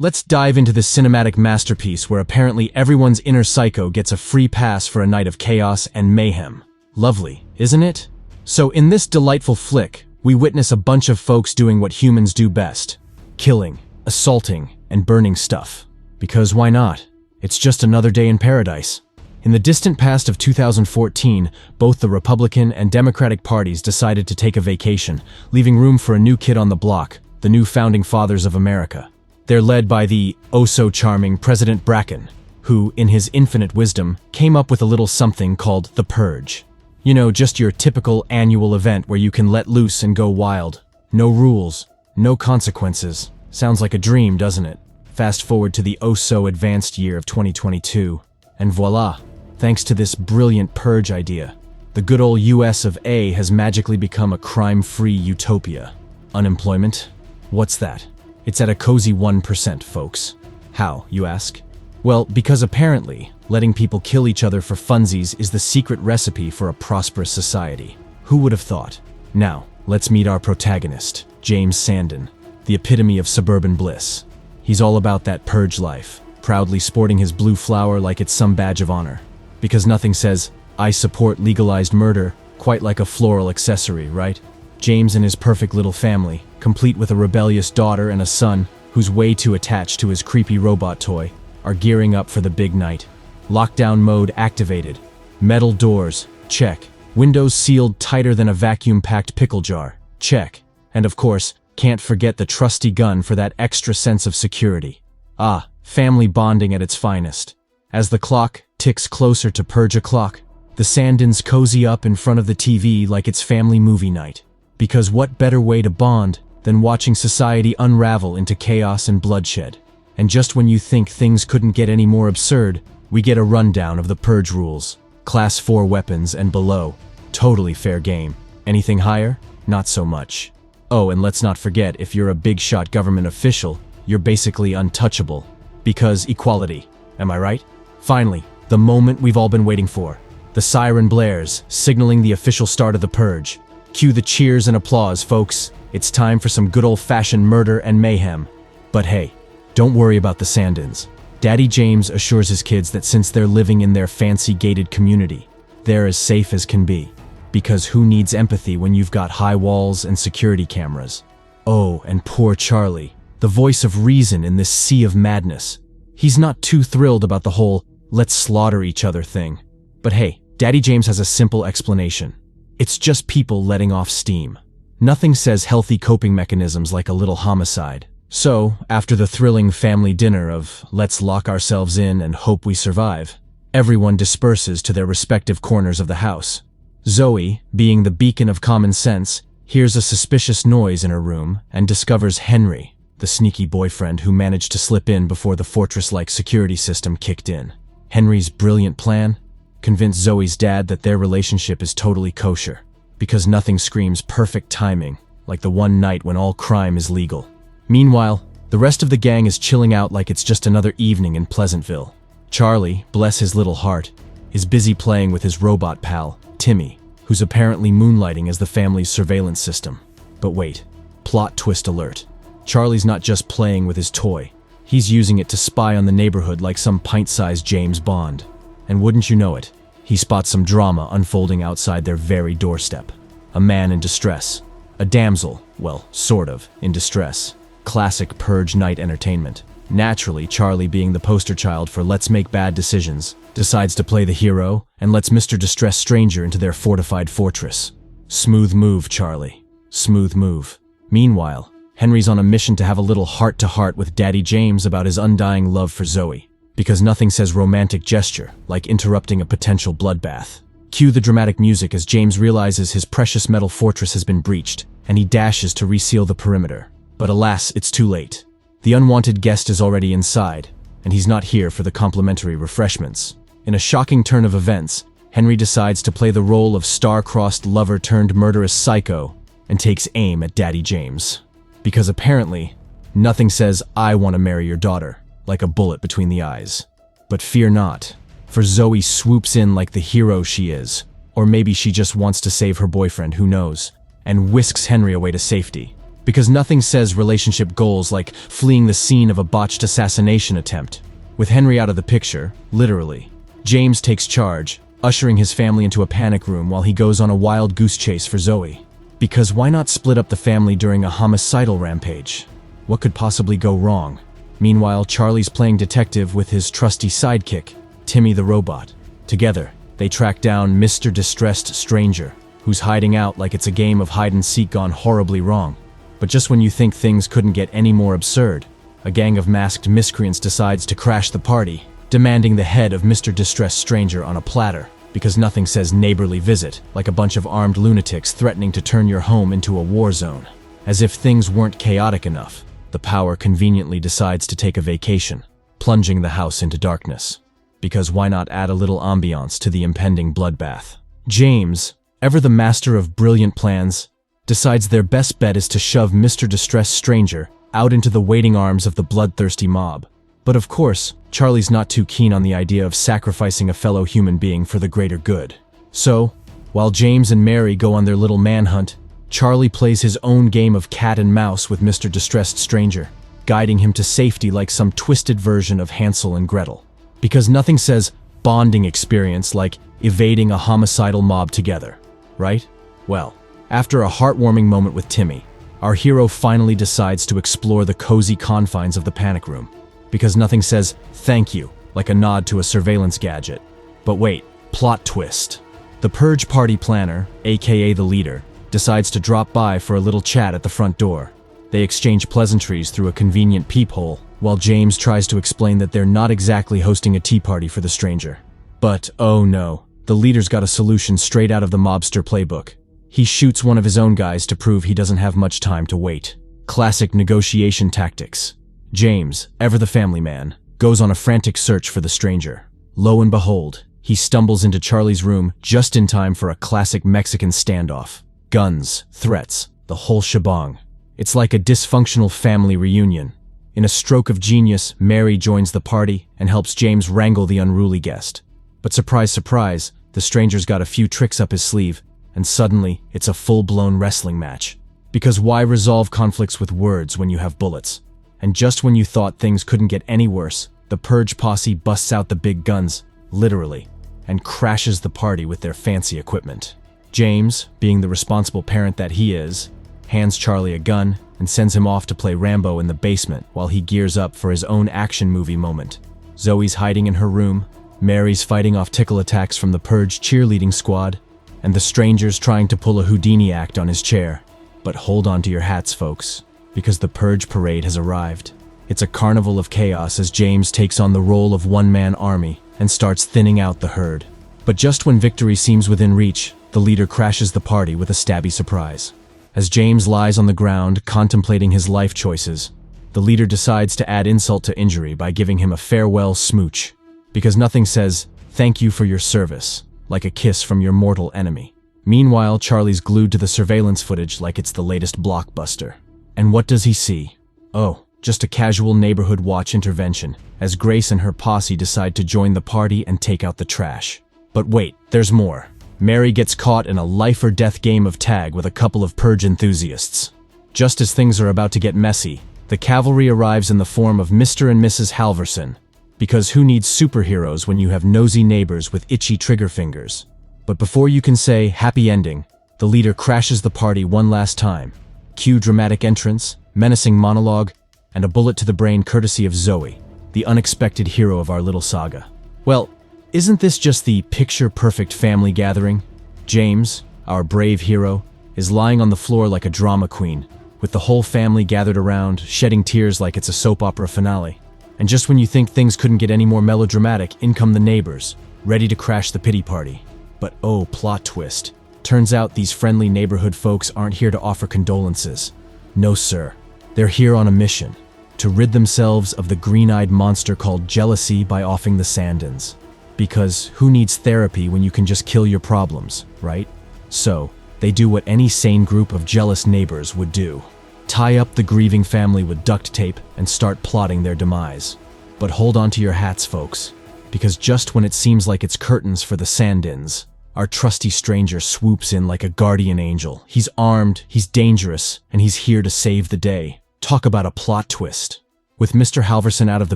Let's dive into this cinematic masterpiece where apparently everyone's inner psycho gets a free pass for a night of chaos and mayhem. Lovely, isn't it? So in this delightful flick, we witness a bunch of folks doing what humans do best: killing, assaulting, and burning stuff. Because why not? It's just another day in paradise. In the distant past of 2014, both the Republican and Democratic parties decided to take a vacation, leaving room for a new kid on the block, the new founding fathers of America. They're led by the oh-so-charming President Bracken, who, in his infinite wisdom, came up with a little something called the Purge. You know, just your typical annual event where you can let loose and go wild. No rules, no consequences. Sounds like a dream, doesn't it? Fast forward to the oh-so-advanced year of 2022, and voila! Thanks to this brilliant purge idea, the good old US of A has magically become a crime-free utopia. Unemployment? What's that? It's at a cozy 1%, folks. How, you ask? Well, because apparently, letting people kill each other for funsies is the secret recipe for a prosperous society. Who would have thought? Now, let's meet our protagonist, James Sandin, the epitome of suburban bliss. He's all about that purge life, proudly sporting his blue flower like it's some badge of honor. Because nothing says, "I support legalized murder," quite like a floral accessory, right? James and his perfect little family, complete with a rebellious daughter and a son who's way too attached to his creepy robot toy, are gearing up for the big night. Lockdown mode activated. Metal doors, check. Windows sealed tighter than a vacuum-packed pickle jar, check. And of course, can't forget the trusty gun for that extra sense of security. Ah, family bonding at its finest. As the clock ticks closer to purge o'clock, the Sandins cozy up in front of the TV like it's family movie night. Because what better way to bond than watching society unravel into chaos and bloodshed? And just when you think things couldn't get any more absurd, we get a rundown of the purge rules. Class 4 weapons and below. Totally fair game. Anything higher? Not so much. Oh, and let's not forget, if you're a big-shot government official, you're basically untouchable. Because equality. Am I right? Finally, the moment we've all been waiting for. The siren blares, signaling the official start of the purge. Cue the cheers and applause, folks. It's time for some good old-fashioned murder and mayhem. But hey, don't worry about the Sandins. Daddy James assures his kids that since they're living in their fancy gated community, they're as safe as can be. Because who needs empathy when you've got high walls and security cameras? Oh, and poor Charlie, the voice of reason in this sea of madness. He's not too thrilled about the whole "let's slaughter each other" thing. But hey, Daddy James has a simple explanation. It's just people letting off steam. Nothing says healthy coping mechanisms like a little homicide. So, after the thrilling family dinner of "let's lock ourselves in and hope we survive," everyone disperses to their respective corners of the house. Zoe, being the beacon of common sense, hears a suspicious noise in her room and discovers Henry, the sneaky boyfriend who managed to slip in before the fortress-like security system kicked in. Henry's brilliant plan? Convince Zoe's dad that their relationship is totally kosher, because nothing screams perfect timing like the one night when all crime is legal. Meanwhile, the rest of the gang is chilling out like it's just another evening in Pleasantville. Charlie, bless his little heart, is busy playing with his robot pal, Timmy, who's apparently moonlighting as the family's surveillance system. But wait, plot twist alert. Charlie's not just playing with his toy. He's using it to spy on the neighborhood like some pint-sized James Bond. And wouldn't you know it, he spots some drama unfolding outside their very doorstep. A man in distress. A damsel, well, sort of, in distress. Classic purge night entertainment. Naturally, Charlie, being the poster child for let's make bad decisions, decides to play the hero and lets Mr. Distressed Stranger into their fortified fortress. Smooth move, Charlie. Smooth move. Meanwhile, Henry's on a mission to have a little heart-to-heart with Daddy James about his undying love for Zoe. Because nothing says romantic gesture like interrupting a potential bloodbath. Cue the dramatic music as James realizes his precious metal fortress has been breached, and he dashes to reseal the perimeter. But alas, it's too late. The unwanted guest is already inside, and he's not here for the complimentary refreshments. In a shocking turn of events, Henry decides to play the role of star-crossed lover turned murderous psycho and takes aim at Daddy James. Because apparently, nothing says "I want to marry your daughter" like a bullet between the eyes. But fear not, for Zoe swoops in like the hero she is, or maybe she just wants to save her boyfriend, who knows, and whisks Henry away to safety. Because nothing says relationship goals like fleeing the scene of a botched assassination attempt. With Henry out of the picture, literally, James takes charge, ushering his family into a panic room while he goes on a wild goose chase for Zoe. Because why not split up the family during a homicidal rampage? What could possibly go wrong? Meanwhile, Charlie's playing detective with his trusty sidekick, Timmy the robot. Together, they track down Mr. Distressed Stranger, who's hiding out like it's a game of hide-and-seek gone horribly wrong. But just when you think things couldn't get any more absurd, a gang of masked miscreants decides to crash the party, demanding the head of Mr. Distressed Stranger on a platter, because nothing says neighborly visit like a bunch of armed lunatics threatening to turn your home into a war zone. As if things weren't chaotic enough, the power conveniently decides to take a vacation, plunging the house into darkness. Because why not add a little ambiance to the impending bloodbath? James, ever the master of brilliant plans, decides their best bet is to shove Mr. Distressed Stranger out into the waiting arms of the bloodthirsty mob. But of course, Charlie's not too keen on the idea of sacrificing a fellow human being for the greater good. So, while James and Mary go on their little manhunt, Charlie plays his own game of cat and mouse with Mr. Distressed Stranger, guiding him to safety like some twisted version of Hansel and Gretel. Because nothing says bonding experience like evading a homicidal mob together, right? Well, after a heartwarming moment with Timmy, our hero finally decides to explore the cozy confines of the panic room. Because nothing says thank you like a nod to a surveillance gadget. But wait, plot twist. The Purge party planner, aka the leader, decides to drop by for a little chat at the front door. They exchange pleasantries through a convenient peephole, while James tries to explain that they're not exactly hosting a tea party for the stranger. But oh no, the leader's got a solution straight out of the mobster playbook. He shoots one of his own guys to prove he doesn't have much time to wait. Classic negotiation tactics. James, ever the family man, goes on a frantic search for the stranger. Lo and behold, he stumbles into Charlie's room just in time for a classic Mexican standoff. Guns, threats, the whole shebang. It's like a dysfunctional family reunion. In a stroke of genius, Mary joins the party and helps James wrangle the unruly guest. But surprise, surprise, the stranger's got a few tricks up his sleeve, and suddenly it's a full-blown wrestling match. Because why resolve conflicts with words when you have bullets? And just when you thought things couldn't get any worse, the Purge posse busts out the big guns, literally, and crashes the party with their fancy equipment. James, being the responsible parent that he is, hands Charlie a gun and sends him off to play Rambo in the basement while he gears up for his own action movie moment. Zoe's hiding in her room, Mary's fighting off tickle attacks from the Purge cheerleading squad, and the stranger's trying to pull a Houdini act on his chair. But hold on to your hats, folks, because the Purge parade has arrived. It's a carnival of chaos as James takes on the role of one-man army and starts thinning out the herd. But just when victory seems within reach, the leader crashes the party with a stabby surprise. As James lies on the ground contemplating his life choices, the leader decides to add insult to injury by giving him a farewell smooch. Because nothing says, thank you for your service, like a kiss from your mortal enemy. Meanwhile, Charlie's glued to the surveillance footage like it's the latest blockbuster. And what does he see? Oh, just a casual neighborhood watch intervention, as Grace and her posse decide to join the party and take out the trash. But wait, there's more. Mary gets caught in a life-or-death game of tag with a couple of Purge enthusiasts. Just as things are about to get messy, the cavalry arrives in the form of Mr. and Mrs. Halverson. Because who needs superheroes when you have nosy neighbors with itchy trigger fingers? But before you can say happy ending, the leader crashes the party one last time. Cue dramatic entrance, menacing monologue, and a bullet to the brain courtesy of Zoe, the unexpected hero of our little saga. Well, isn't this just the picture-perfect family gathering? James, our brave hero, is lying on the floor like a drama queen, with the whole family gathered around, shedding tears like it's a soap opera finale. And just when you think things couldn't get any more melodramatic, in come the neighbors, ready to crash the pity party. But oh, plot twist. Turns out these friendly neighborhood folks aren't here to offer condolences. No, sir. They're here on a mission, to rid themselves of the green-eyed monster called jealousy by offing the Sandins. Because who needs therapy when you can just kill your problems, right? So, they do what any sane group of jealous neighbors would do. Tie up the grieving family with duct tape and start plotting their demise. But hold on to your hats, folks, because just when it seems like it's curtains for the Sandins, Our trusty stranger swoops in like a guardian angel. He's armed, he's dangerous, and he's here to save the day. Talk about a plot twist. With Mr. Halverson out of the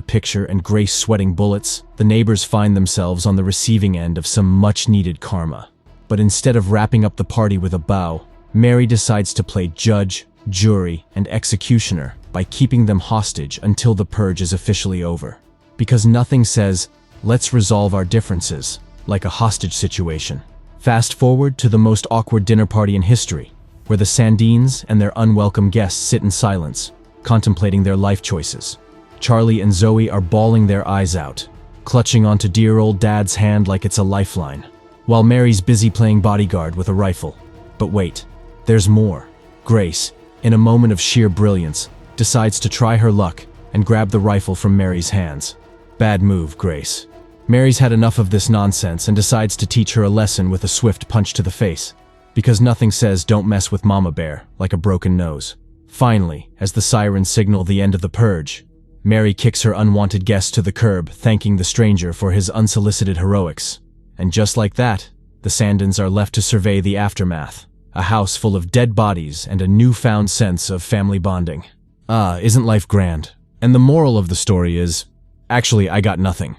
picture and Grace sweating bullets, the neighbors find themselves on the receiving end of some much-needed karma. But instead of wrapping up the party with a bow, Mary decides to play judge, jury, and executioner by keeping them hostage until the purge is officially over. Because nothing says, let's resolve our differences, like a hostage situation. Fast forward to the most awkward dinner party in history, where the Sandines and their unwelcome guests sit in silence, contemplating their life choices. Charlie and Zoe are bawling their eyes out, clutching onto dear old Dad's hand like it's a lifeline, while Mary's busy playing bodyguard with a rifle. But wait, there's more. Grace, in a moment of sheer brilliance, decides to try her luck and grab the rifle from Mary's hands. Bad move, Grace. Mary's had enough of this nonsense and decides to teach her a lesson with a swift punch to the face, because nothing says don't mess with Mama Bear like a broken nose. Finally, as the sirens signal the end of the purge, Mary kicks her unwanted guest to the curb, thanking the stranger for his unsolicited heroics. And just like that, the Sandins are left to survey the aftermath, a house full of dead bodies and a newfound sense of family bonding. Isn't life grand? And the moral of the story is, actually, I got nothing.